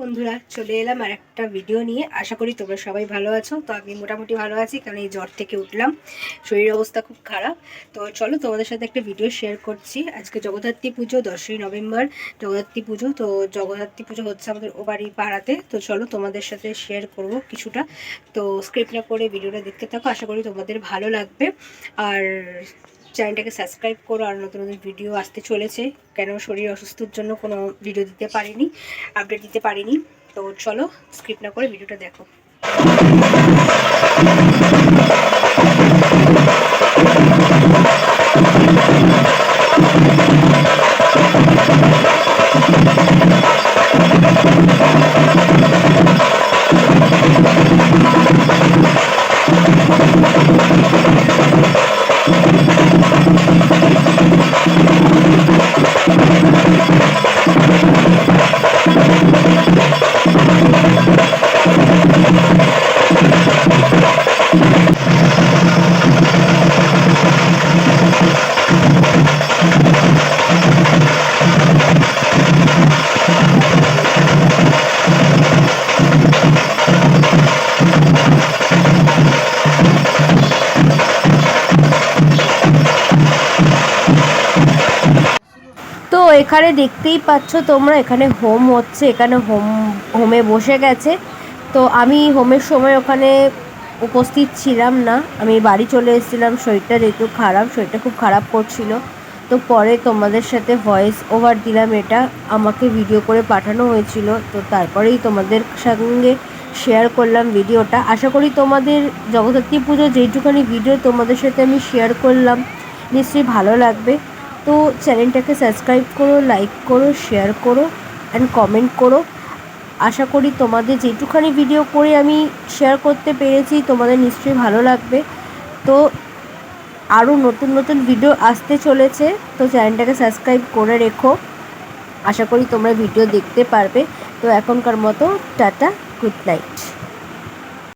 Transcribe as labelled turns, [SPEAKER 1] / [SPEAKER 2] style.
[SPEAKER 1] বন্ধুরা, চলে এলাম আর একটা ভিডিও নিয়ে। আশা করি তোমরা সবাই ভালো আছো। তো আমি মোটামুটি ভালো আছি, কারণ এই জ্বর থেকে উঠলাম, শরীরের অবস্থা খুব খারাপ। তো চলো তোমাদের সাথে একটা ভিডিও শেয়ার করছি। আজকে জগদ্ধাত্রী পুজো, 10ই নভেম্বর জগদ্ধাত্রী পুজো। তো জগদ্ধাত্রী পুজো হচ্ছে আমাদের ও বাড়ি পাড়াতে। তো চলো তোমাদের সাথে শেয়ার করব কিছুটা। তো স্ক্রিপ্ট না করে ভিডিওটা দেখতে থাকো, আশা করি তোমাদের ভালো লাগবে। আর চ্যানেলটাকে সাবস্ক্রাইব করো, আর নতুন নতুন ভিডিও আসতে চলেছে। কেন শরীর অসুস্থর জন্য কোনো ভিডিও দিতে পারিনি, আপডেট দিতে পারিনি। তো চলো স্ক্রিপ্ট না করে ভিডিওটা দেখো। তো এখানে দেখতেই পাচ্ছ তোমরা, এখানে হোম হচ্ছে। এখানে হোমে বসে গেছে। তো আমি হোমের সময় ওখানে উপস্থিত ছিলাম না, আমি বাড়ি চলে এসেছিলাম। শরীরটা যেহেতু খারাপ, শরীরটা খুব খারাপ করছিল। তো পরে তোমাদের সাথে ভয়েস ওভার দিলাম, এটা আমাকে ভিডিও করে পাঠানো হয়েছিল। তো তারপরেই তোমাদের সঙ্গে শেয়ার করলাম ভিডিওটা। আশা করি তোমাদের জগদ্ধাত্রী পুজো যেইটুখানি ভিডিও তোমাদের সাথে আমি শেয়ার করলাম নিশ্চয়ই ভালো লাগবে। তো চ্যানেলটাকে সাবস্ক্রাইব করো, লাইক করো, শেয়ার করো অ্যান্ড কমেন্ট করো। আশা করি তোমাদের যেটুখানি ভিডিও করে আমি শেয়ার করতে পেরেছি তোমাদের নিশ্চয়ই ভালো লাগবে। তো আরও নতুন নতুন ভিডিও আসতে চলেছে, তো চ্যানেলটাকে সাবস্ক্রাইব করে রেখো। আশা করি তোমরা ভিডিও দেখতে পারবে। তো এখনকার মতো টাটা, গুড নাইট।